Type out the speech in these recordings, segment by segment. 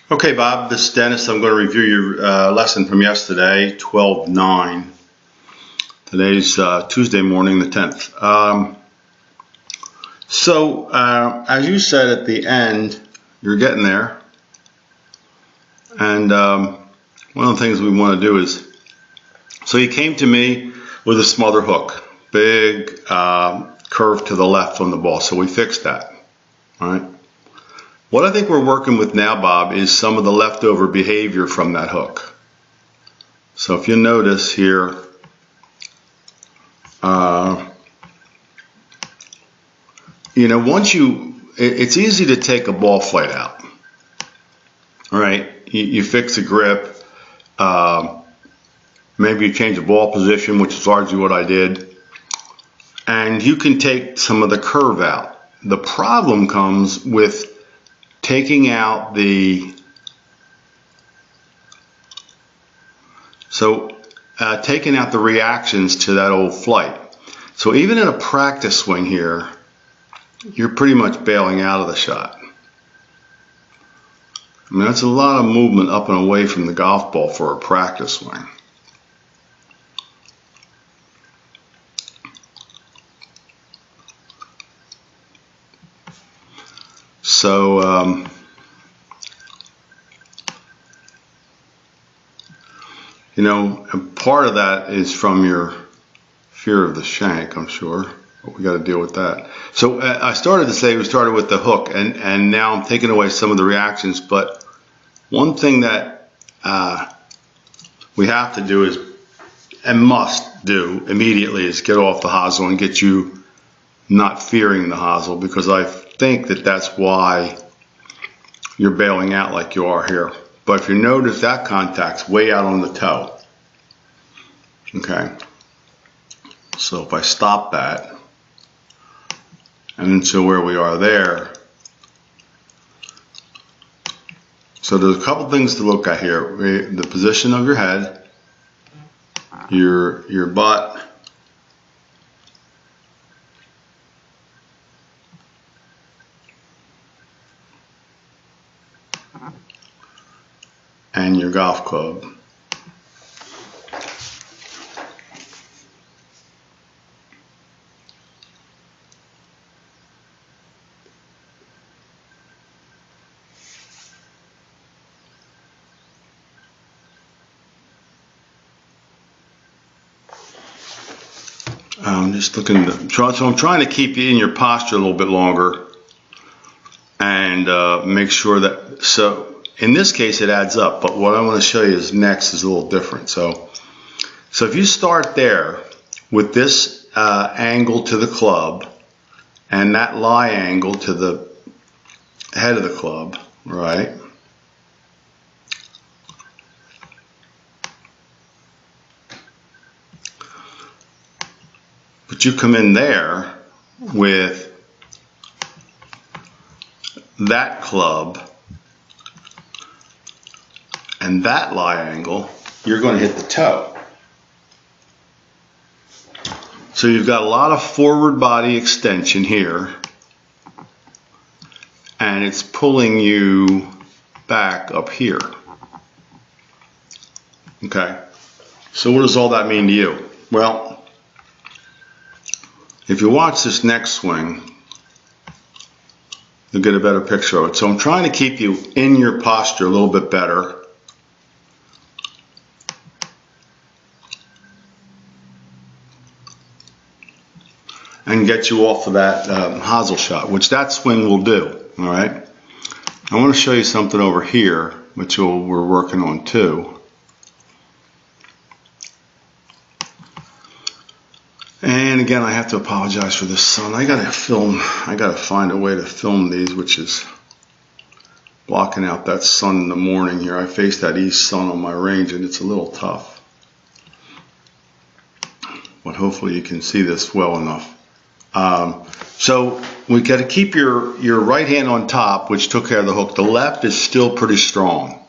Okay, Bob, this is Dennis. I'm going to review your lesson from yesterday, 12/9. Today's Tuesday morning, the 10th. As you said at the end, you're getting there. And one of the things we want to do is, so you came to me with a smother hook, big curve to the left on the ball. So we fixed that. All right. What I think we're working with now, Bob, is some of the leftover behavior from that hook. So if you notice here, it's easy to take a ball flight out. All right, you fix a grip, maybe you change the ball position, which is largely what I did, and you can take some of the curve out. The problem comes with taking out taking out the reactions to that old flight. So even in a practice swing here, you're pretty much bailing out of the shot. I mean, that's a lot of movement up and away from the golf ball for a practice swing. So, part of that is from your fear of the shank, I'm sure. But we got to deal with that. So I started to say we started with the hook, and now I'm taking away some of the reactions. But one thing that we have to do is, and must do immediately, is get off the hosel and get you not fearing the hosel, because I think that that's why you're bailing out like you are here. But if you notice, that contact's way out on the toe. Okay. So if I stop that, and so where we are there. So there's a couple things to look at here. The position of your head, your butt, and your golf club. I'm just looking so I'm trying to keep you in your posture a little bit longer and make sure that, so in this case it adds up, but what I want to show you is next is a little different. So if you start there with this angle to the club and that lie angle to the head of the club, right? But you come in there with that club and that lie angle, you're going to hit the toe. So you've got a lot of forward body extension here, and it's pulling you back up here. Okay, so what does all that mean to you? Well, if you watch this next swing, you'll get a better picture of it. So I'm trying to keep you in your posture a little bit better. And get you off of that hosel shot, which that swing will do. All right. I want to show you something over here, which we're working on too. And again, I have to apologize for the sun. I gotta find a way to film these, which is blocking out that sun in the morning here. I face that east sun on my range, and it's a little tough. But hopefully you can see this well enough. So we got to keep your right hand on top, which took care of the hook. The left is still pretty strong.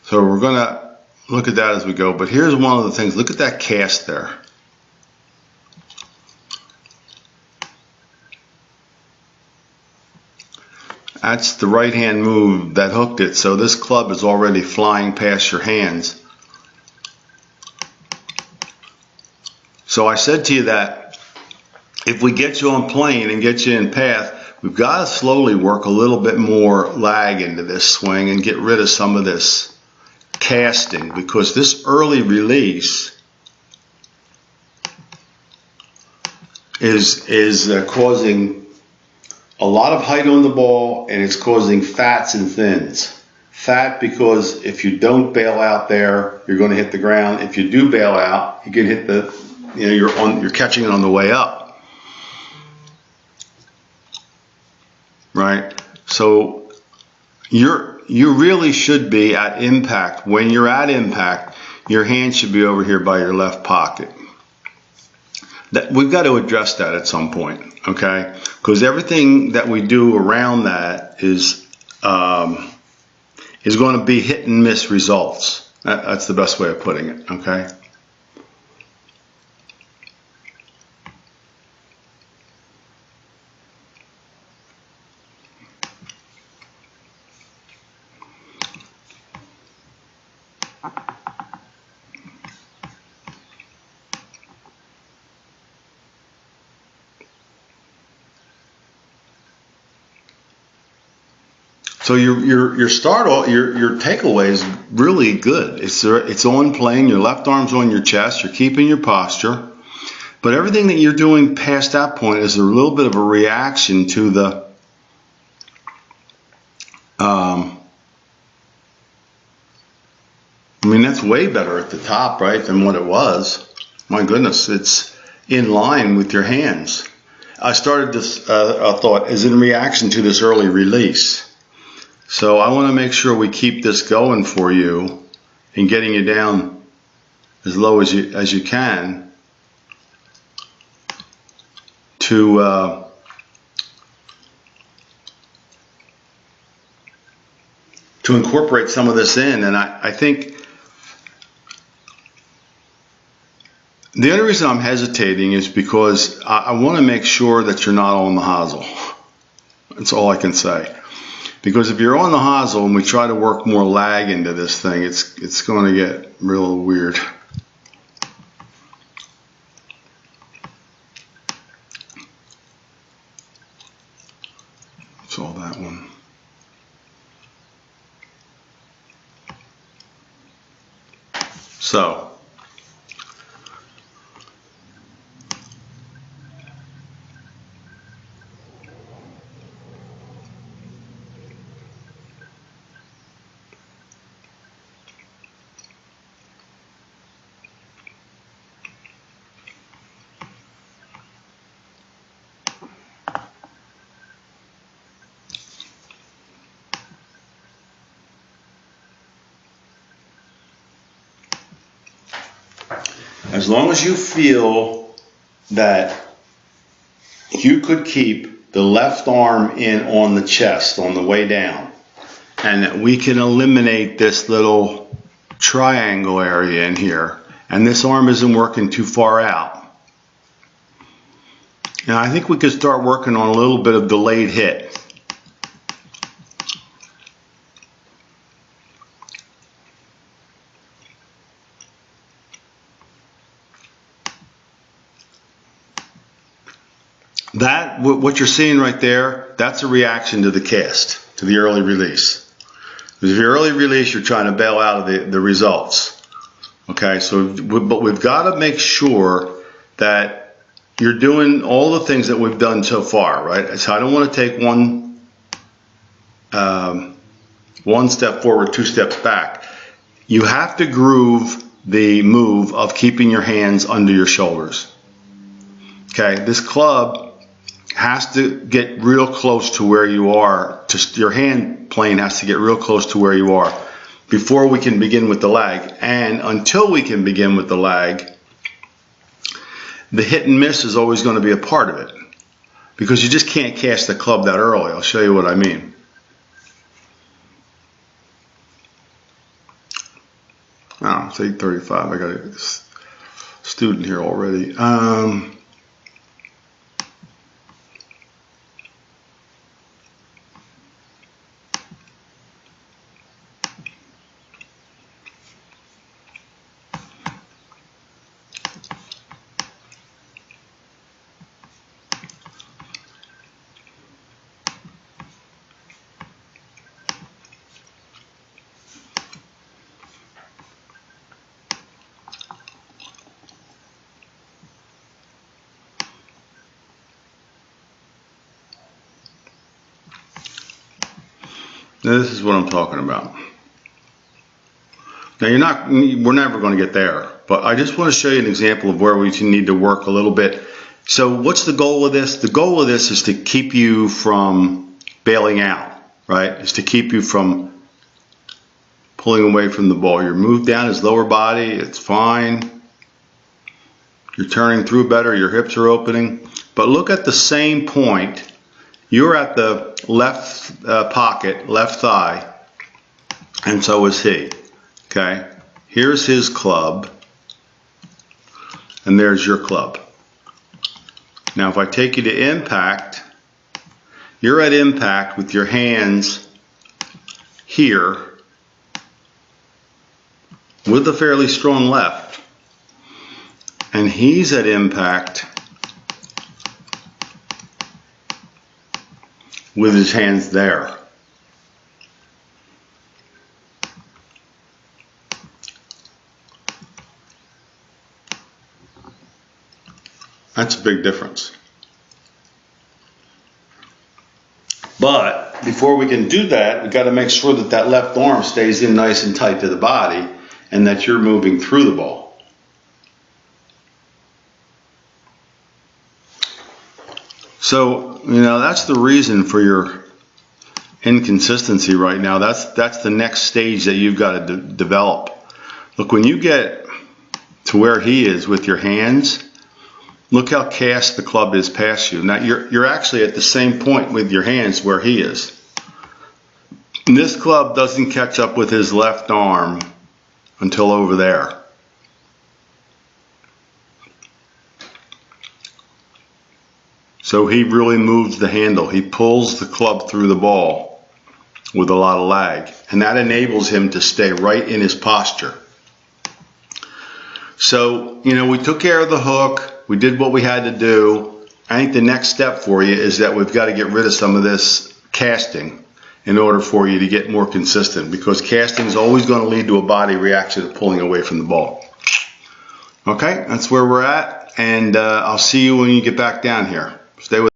So we're gonna look at that as we go. But here's one of the things. Look at that cast there. That's the right hand move that hooked it. So this club is already flying past your hands. So I said to you that if we get you on plane and get you in path, we've got to slowly work a little bit more lag into this swing and get rid of some of this casting, because this early release is causing a lot of height on the ball, and it's causing fats and thins. Fat because if you don't bail out there, you're going to hit the ground. If you do bail out, you can hit the, you're catching it on the way up, right? So you really should be at impact. When you're at impact, your hand should be over here by your left pocket. We've got to address that at some point, okay? Because everything that we do around that is going to be hit and miss results. That's the best way of putting it, okay? So your takeaway is really good. It's on plane. Your left arm's on your chest. You're keeping your posture, but everything that you're doing past that point is a little bit of a reaction to the I mean, that's way better at the top, right, than what it was. My goodness, it's in line with your hands. I started this thought as in reaction to this early release. So I want to make sure we keep this going for you and getting you down as low as you can to incorporate some of this in. And I think the only reason I'm hesitating is because I want to make sure that you're not on the hosel. That's all I can say. Because if you're on the hosel and we try to work more lag into this thing, it's going to get real weird. That's all that one. So. As long as you feel that you could keep the left arm in on the chest on the way down, and that we can eliminate this little triangle area in here, and this arm isn't working too far out. And I think we could start working on a little bit of delayed hit. That, what you're seeing right there, that's a reaction to the cast, to the early release. Because if you early release, you're trying to bail out of the results. Okay, so, but we've got to make sure that you're doing all the things that we've done so far, right? So I don't want to take one step forward, 2 steps back. You have to groove the move of keeping your hands under your shoulders. Okay, this club has to get real close to where you are. Your hand plane has to get real close to where you are before we can begin with the lag. And until we can begin with the lag, the hit and miss is always going to be a part of it, because you just can't cast the club that early. I'll show you what I mean. Oh, it's 8:35. I got a student here already. Now this is what I'm talking about. Now we're never going to get there, but I just want to show you an example of where we need to work a little bit. So what's the goal of this? The goal of this is to keep you from bailing out, right? Is to keep you from pulling away from the ball. You're moved down his lower body, it's fine. You're turning through better, your hips are opening. But look at the same point. You're at the left pocket, left thigh, and so is he. Okay, here's his club, and there's your club. Now if I take you to impact, you're at impact with your hands here with a fairly strong left, and he's at impact with his hands there. That's a big difference. But before we can do that, we've got to make sure that that left arm stays in nice and tight to the body and that you're moving through the ball. So, that's the reason for your inconsistency right now. That's the next stage that you've got to develop. Look, when you get to where he is with your hands, look how cast the club is past you. Now you're actually at the same point with your hands where he is. And this club doesn't catch up with his left arm until over there. So he really moves the handle. He pulls the club through the ball with a lot of lag. And that enables him to stay right in his posture. So, we took care of the hook. We did what we had to do. I think the next step for you is that we've got to get rid of some of this casting in order for you to get more consistent, because casting is always going to lead to a body reaction of pulling away from the ball. Okay, that's where we're at, and I'll see you when you get back down here. Stay with